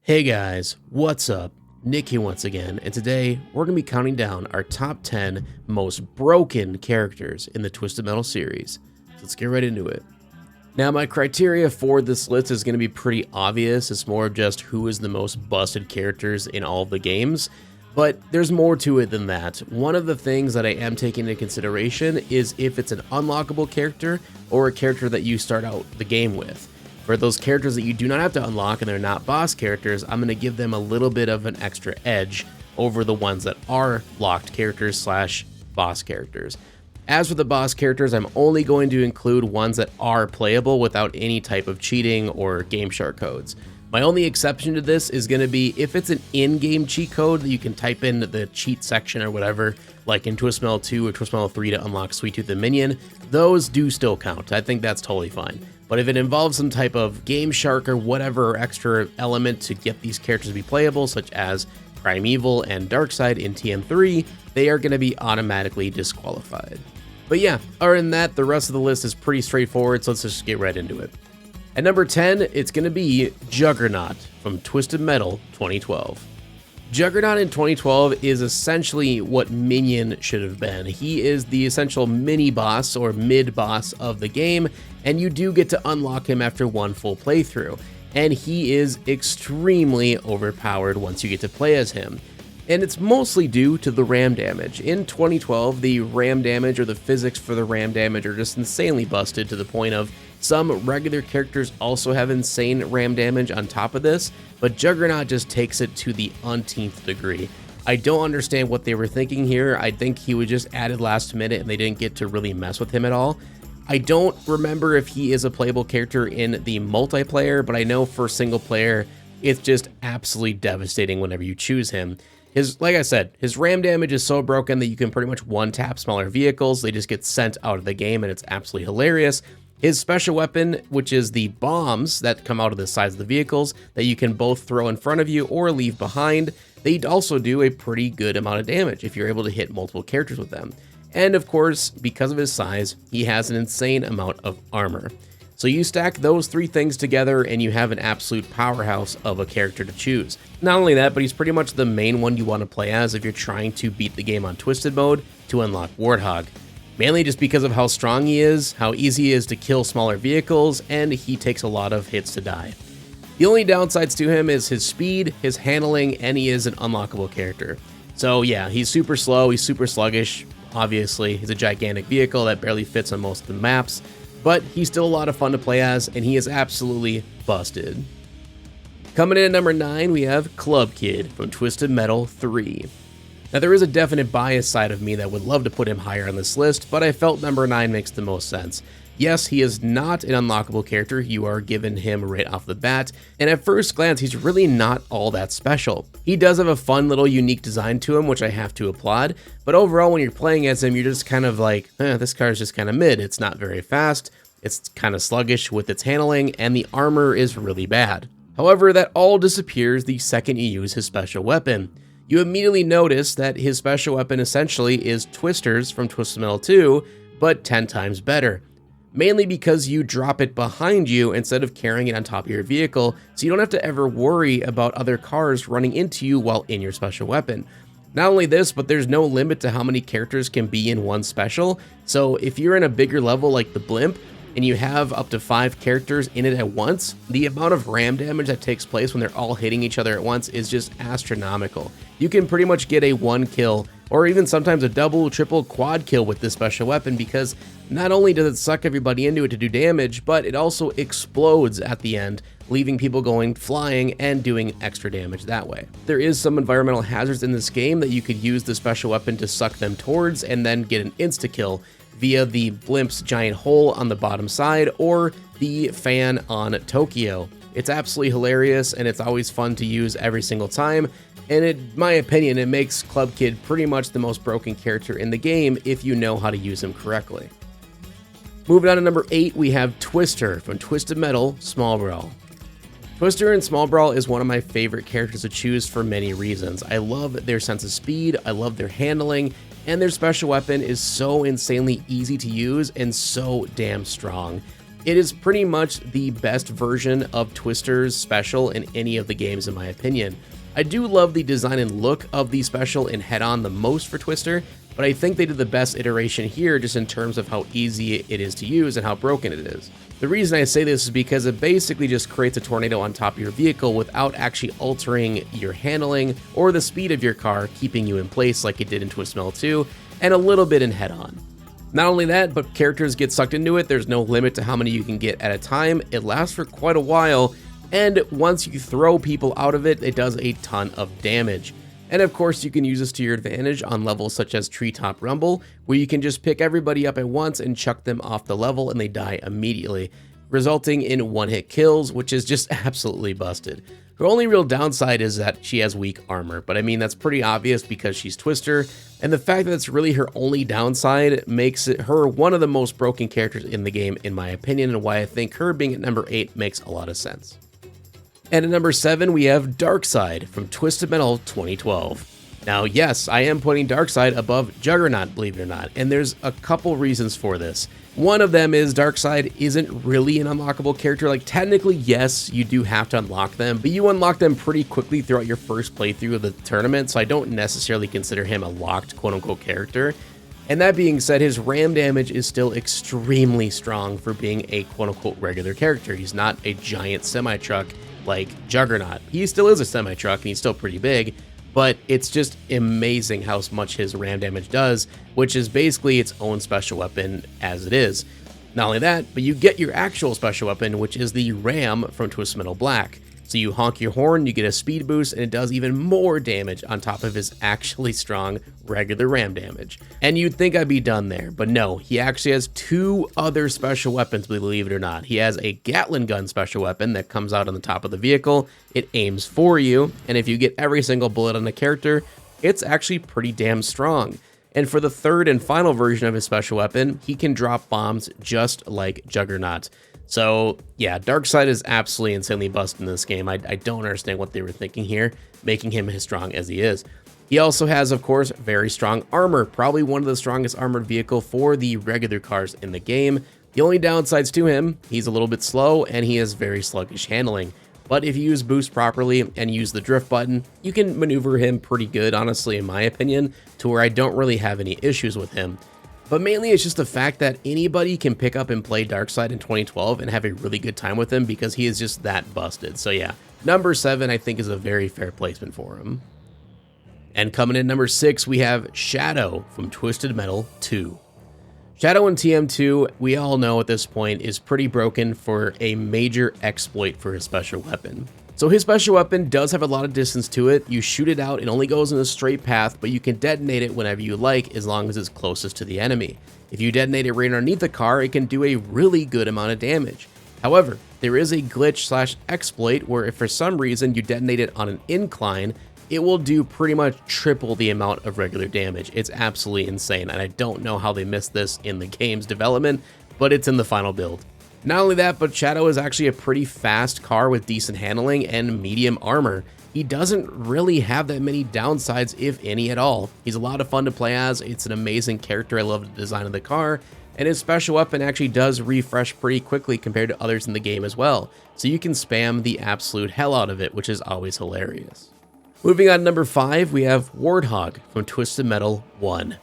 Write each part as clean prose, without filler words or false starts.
Hey guys, what's up? Nick here once again, and today we're going to be counting down our top 10 most broken characters in the Twisted Metal series. So let's get right into it. Now my criteria for this list is going to be pretty obvious. It's more of just who is the most busted characters in all of the games, but there's more to it than that. One of the things that I am taking into consideration is if it's an unlockable character or a character that you start out the game with. For those characters that you do not have to unlock and they're not boss characters, I'm going to give them a little bit of an extra edge over the ones that are locked characters slash boss characters. As for the boss characters, I'm only going to include ones that are playable without any type of cheating or game shark codes. My only exception to this is going to be if it's an in-game cheat code that you can type in the cheat section or whatever, like in Twisted Metal 2 or Twisted Metal 3 to unlock Sweet Tooth and Minion, those do still count. I think that's totally fine. But if it involves some type of game shark or whatever extra element to get these characters to be playable, such as Primeval and Darkseid in TM3, they are going to be automatically disqualified. But yeah, other than that, the rest of the list is pretty straightforward, so let's just get right into it. At number 10, it's going to be Juggernaut from Twisted Metal 2012. Juggernaut in 2012 is essentially what Minion should have been. He is the essential mini-boss or mid-boss of the game, and you do get to unlock him after one full playthrough. And he is extremely overpowered once you get to play as him. And it's mostly due to the ram damage. In 2012, the ram damage or the physics for the ram damage are just insanely busted to the point of some regular characters also have insane ram damage on top of this, but Juggernaut just takes it to the umpteenth degree. I don't understand what they were thinking here. I think he was just added last minute and they didn't get to really mess with him at all. I don't remember if he is a playable character in the multiplayer, but I know for single player, it's just absolutely devastating whenever you choose him. Like I said, his ram damage is so broken that you can pretty much one-tap smaller vehicles. They just get sent out of the game and it's absolutely hilarious. His special weapon, which is the bombs that come out of the sides of the vehicles that you can both throw in front of you or leave behind, they also do a pretty good amount of damage if you're able to hit multiple characters with them. And of course, because of his size, he has an insane amount of armor. So you stack those three things together and you have an absolute powerhouse of a character to choose. Not only that, but he's pretty much the main one you want to play as if you're trying to beat the game on Twisted mode to unlock Warhog. Mainly just because of how strong he is, how easy he is to kill smaller vehicles, and he takes a lot of hits to die. The only downsides to him is his speed, his handling, and he is an unlockable character. So yeah, he's super slow, he's super sluggish, obviously. He's a gigantic vehicle that barely fits on most of the maps, but he's still a lot of fun to play as, and he is absolutely busted. Coming in at number 9, we have Club Kid from Twisted Metal 3. Now there is a definite bias side of me that would love to put him higher on this list, but I felt number 9 makes the most sense. Yes, he is not an unlockable character, you are given him right off the bat, and at first glance he's really not all that special. He does have a fun little unique design to him, which I have to applaud, but overall when you're playing as him, you're just kind of like, this car is just kind of mid, it's not very fast, it's kind of sluggish with its handling, and the armor is really bad. However, that all disappears the second you use his special weapon. You immediately notice that his special weapon essentially is Twisters from Twisted Metal 2, but 10 times better. Mainly because you drop it behind you instead of carrying it on top of your vehicle, so you don't have to ever worry about other cars running into you while in your special weapon. Not only this, but there's no limit to how many characters can be in one special, so if you're in a bigger level like the Blimp, and you have up to 5 characters in it at once, the amount of ram damage that takes place when they're all hitting each other at once is just astronomical. You can pretty much get a 1 kill, or even sometimes a double, triple, quad kill with this special weapon because not only does it suck everybody into it to do damage, but it also explodes at the end, leaving people going flying and doing extra damage that way. There is some environmental hazards in this game that you could use the special weapon to suck them towards and then get an insta-kill via the Blimp's giant hole on the bottom side or the fan on Tokyo. It's absolutely hilarious and it's always fun to use every single time, and in my opinion, it makes Club Kid pretty much the most broken character in the game if you know how to use him correctly. Moving on to number 8, we have Twister from Twisted Metal Small Brawl. Twister in Small Brawl is one of my favorite characters to choose for many reasons. I love their sense of speed, I love their handling, and their special weapon is so insanely easy to use and so damn strong. It is pretty much the best version of Twister's special in any of the games in my opinion. I do love the design and look of the special in Head-On the most for Twister, but I think they did the best iteration here just in terms of how easy it is to use and how broken it is. The reason I say this is because it basically just creates a tornado on top of your vehicle without actually altering your handling or the speed of your car, keeping you in place like it did in Twisted Metal 2, and a little bit in Head-On. Not only that, but characters get sucked into it. There's no limit to how many you can get at a time. It lasts for quite a while, and once you throw people out of it, it does a ton of damage. And of course, you can use this to your advantage on levels such as Treetop Rumble, where you can just pick everybody up at once and chuck them off the level and they die immediately, resulting in one-hit kills, which is just absolutely busted. Her only real downside is that she has weak armor, but I mean, that's pretty obvious because she's Twister, and the fact that it's really her only downside makes her one of the most broken characters in the game, in my opinion, and why I think her being at number 8 makes a lot of sense. And at number 7, we have Darkseid from Twisted Metal 2012. Now, yes, I am putting Darkseid above Juggernaut, believe it or not, and there's a couple reasons for this. One of them is Darkseid isn't really an unlockable character. Like, technically, yes, you do have to unlock them, but you unlock them pretty quickly throughout your first playthrough of the tournament, so I don't necessarily consider him a locked quote-unquote character. And that being said, his ram damage is still extremely strong for being a quote-unquote regular character. He's not a giant semi-truck like Juggernaut. He still is a semi-truck, and he's still pretty big, but it's just amazing how much his ram damage does, which is basically its own special weapon as it is. Not only that, but you get your actual special weapon, which is the ram from Twisted Metal Black. So you honk your horn, you get a speed boost, and it does even more damage on top of his actually strong regular ram damage. And you'd think I'd be done there, but no, he actually has 2 other special weapons, believe it or not. He has a Gatling gun special weapon that comes out on the top of the vehicle. It aims for you, and if you get every single bullet on a character, it's actually pretty damn strong. And for the third and final version of his special weapon, he can drop bombs just like Juggernaut. So yeah, Darkseid is absolutely insanely busted in this game. I don't understand what they were thinking here, making him as strong as he is. He also has, of course, very strong armor, probably one of the strongest armored vehicle for the regular cars in the game. The only downsides to him, he's a little bit slow and he has very sluggish handling. But if you use boost properly and use the drift button, you can maneuver him pretty good, honestly, in my opinion, to where I don't really have any issues with him. But mainly it's just the fact that anybody can pick up and play Darkseid in 2012 and have a really good time with him because he is just that busted. So yeah, number 7 I think is a very fair placement for him. And coming in number 6, we have Shadow from Twisted Metal 2. Shadow in TM2, we all know at this point, is pretty broken for a major exploit for his special weapon. So his special weapon does have a lot of distance to it. You shoot it out, it only goes in a straight path, but you can detonate it whenever you like as long as it's closest to the enemy. If you detonate it right underneath the car, it can do a really good amount of damage. However, there is a glitch / exploit where if for some reason you detonate it on an incline, it will do pretty much triple the amount of regular damage. It's absolutely insane, and I don't know how they missed this in the game's development, but it's in the final build. Not only that, but Shadow is actually a pretty fast car with decent handling and medium armor. He doesn't really have that many downsides, if any at all. He's a lot of fun to play as, it's an amazing character, I love the design of the car, and his special weapon actually does refresh pretty quickly compared to others in the game as well, so you can spam the absolute hell out of it, which is always hilarious. Moving on to number 5, we have Warhog from Twisted Metal 1.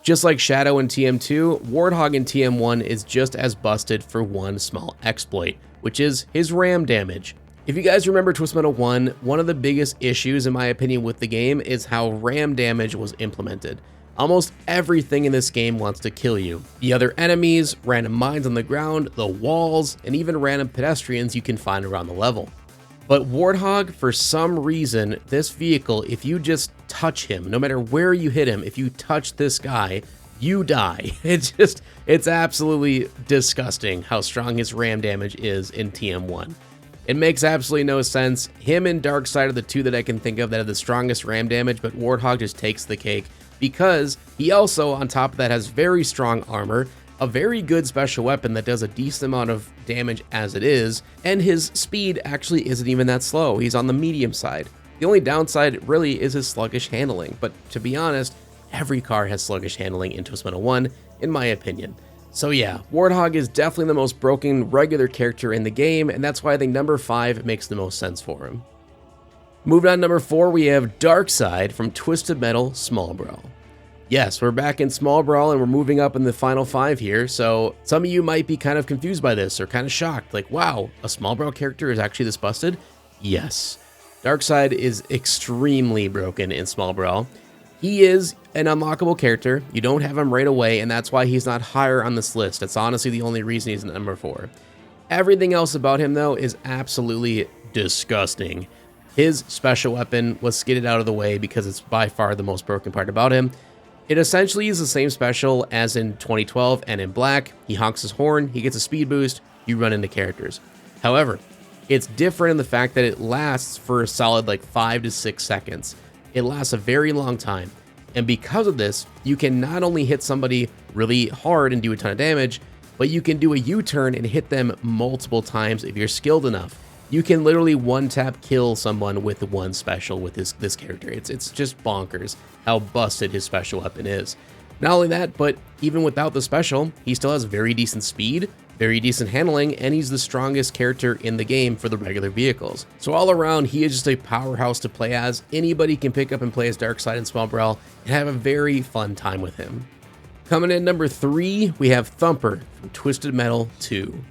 Just like Shadow in TM2, Warhog in TM1 is just as busted for one small exploit, which is his ram damage. If you guys remember Twisted Metal 1, one of the biggest issues in my opinion with the game is how ram damage was implemented. Almost everything in this game wants to kill you. The other enemies, random mines on the ground, the walls, and even random pedestrians you can find around the level. But Warhog, for some reason, this vehicle, if you just touch him, no matter where you hit him, if you touch this guy, you die. It's absolutely disgusting how strong his ram damage is in TM1. It makes absolutely no sense. Him and Darkseid are the 2 that I can think of that have the strongest ram damage, but Warhog just takes the cake because he also, on top of that, has very strong armor, a very good special weapon that does a decent amount of damage as it is, and his speed actually isn't even that slow. He's on the medium side. The only downside really is his sluggish handling, but to be honest, every car has sluggish handling in Twisted Metal 1, in my opinion. So yeah, Warhog is definitely the most broken regular character in the game, and that's why I think number 5 makes the most sense for him. Moving on to number 4, we have Darkseid from Twisted Metal Small Brawl. Yes, we're back in Small Brawl and we're moving up in the final 5 here, so some of you might be kind of confused by this or kind of shocked, like, wow, a Small Brawl character is actually this busted? Yes. Darkseid is extremely broken in Small Brawl. He is an unlockable character, you don't have him right away, and that's why he's not higher on this list. That's honestly the only reason he's at number 4. Everything else about him, though, is absolutely disgusting. His special weapon was skidded out of the way because it's by far the most broken part about him. It essentially is the same special as in 2012 and in Black. He honks his horn, he gets a speed boost, you run into characters. However, it's different in the fact that it lasts for a solid like 5 to 6 seconds. It lasts a very long time. And because of this, you can not only hit somebody really hard and do a ton of damage, but you can do a U-turn and hit them multiple times if you're skilled enough. You can literally one-tap kill someone with one special with this character. It's just bonkers how busted his special weapon is. Not only that, but even without the special, he still has very decent speed, very decent handling, and he's the strongest character in the game for the regular vehicles. So all around, he is just a powerhouse to play as. Anybody can pick up and play as Darkseid in Small Brawl and have a very fun time with him. Coming in number 3, we have Thumper from Twisted Metal 2.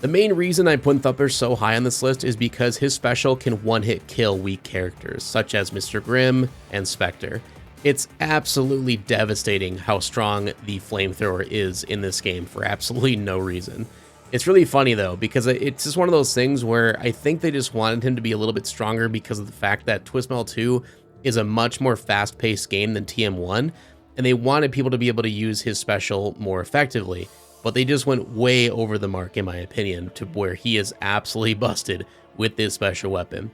The main reason I put Thumper so high on this list is because his special can one-hit kill weak characters, such as Mr. Grimm and Spectre. It's absolutely devastating how strong the flamethrower is in this game for absolutely no reason. It's really funny though, because it's just one of those things where I think they just wanted him to be a little bit stronger because of the fact that Twisted Metal 2 is a much more fast-paced game than TM1, and they wanted people to be able to use his special more effectively. But they just went way over the mark, in my opinion, to where he is absolutely busted with this special weapon.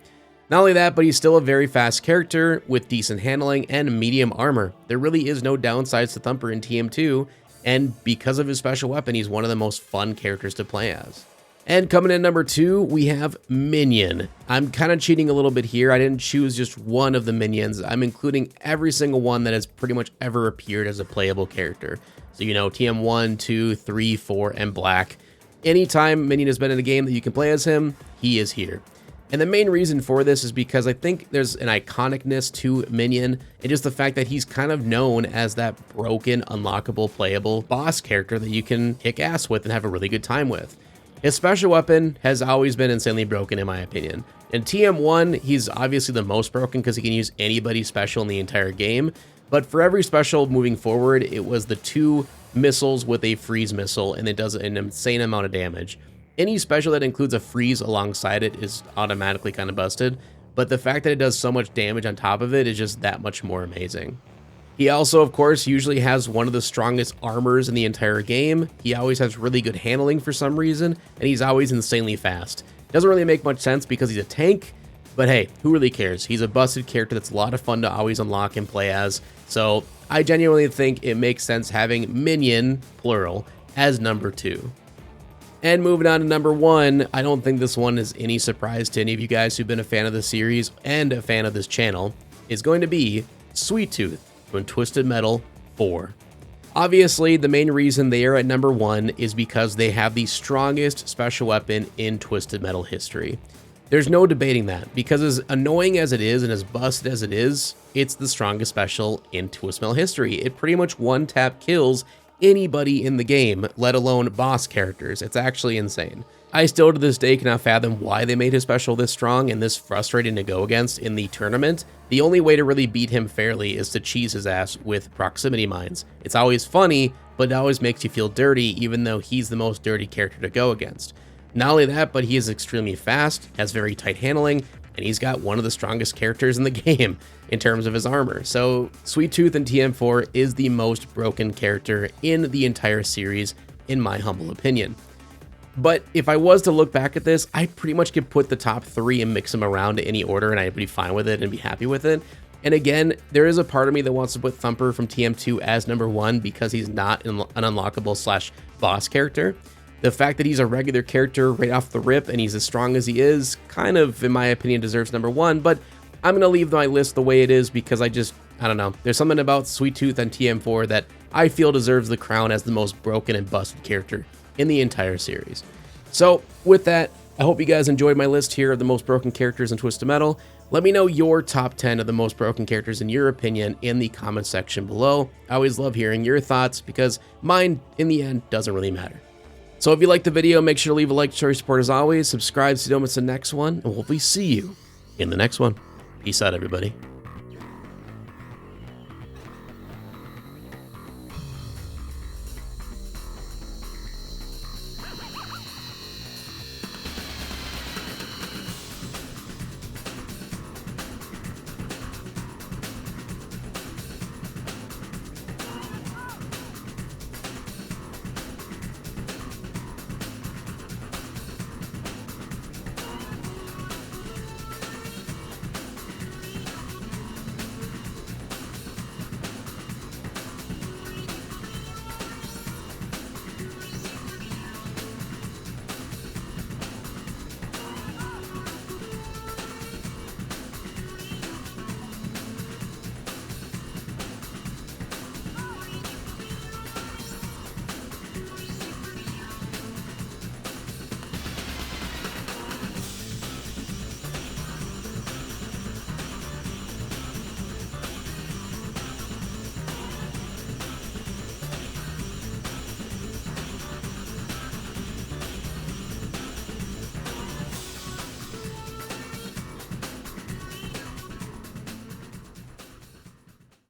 Not only that, but he's still a very fast character with decent handling and medium armor. There really is no downsides to Thumper in TM2, and because of his special weapon, he's one of the most fun characters to play as. And coming in number 2, we have Minion. I'm kind of cheating a little bit here. I didn't choose just one of the minions. I'm including every single one that has pretty much ever appeared as a playable character. So, you know, TM1, 2, 3, 4, and Black. Anytime Minion has been in a game that you can play as him, he is here. And the main reason for this is because I think there's an iconicness to Minion, and just the fact that he's kind of known as that broken, unlockable, playable boss character that you can kick ass with and have a really good time with. His special weapon has always been insanely broken, in my opinion. In TM1, he's obviously the most broken because he can use anybody's special in the entire game. But for every special moving forward, it was the 2 missiles with a freeze missile, and it does an insane amount of damage. Any special that includes a freeze alongside it is automatically kind of busted, but the fact that it does so much damage on top of it is just that much more amazing. He also, of course, usually has one of the strongest armors in the entire game. He always has really good handling for some reason, and he's always insanely fast. Doesn't really make much sense because he's a tank, but hey, who really cares? He's a busted character that's a lot of fun to always unlock and play as. So I genuinely think it makes sense having Minion, plural, as number 2. And moving on to number 1, I don't think this one is any surprise to any of you guys who've been a fan of the series and a fan of this channel, is going to be Sweet Tooth from Twisted Metal 4. Obviously, the main reason they are at number 1 is because they have the strongest special weapon in Twisted Metal history. There's no debating that, because as annoying as it is and as busted as it is, it's the strongest special in Twisted Metal history. It pretty much one-tap kills anybody in the game, let alone boss characters. It's actually insane. I still to this day cannot fathom why they made his special this strong and this frustrating to go against in the tournament. The only way to really beat him fairly is to cheese his ass with proximity mines. It's always funny, but it always makes you feel dirty, even though he's the most dirty character to go against. Not only that, but he is extremely fast, has very tight handling, and he's got one of the strongest characters in the game in terms of his armor. So Sweet Tooth in TM4 is the most broken character in the entire series, in my humble opinion. But if I was to look back at this, I pretty much could put the top 3 and mix them around in any order, and I'd be fine with it and be happy with it. And again, there is a part of me that wants to put Thumper from TM2 as number 1 because he's not an unlockable / boss character. The fact that he's a regular character right off the rip and he's as strong as he is kind of, in my opinion, deserves number 1, but I'm going to leave my list the way it is because I don't know. There's something about Sweet Tooth and TM4 that I feel deserves the crown as the most broken and busted character in the entire series. So with that, I hope you guys enjoyed my list here of the most broken characters in Twisted Metal. Let me know your top 10 of the most broken characters in your opinion in the comment section below. I always love hearing your thoughts because mine, in the end, doesn't really matter. So if you liked the video, make sure to leave a like, show your support as always, subscribe so you don't miss the next one, and we'll hopefully see you in the next one. Peace out, everybody.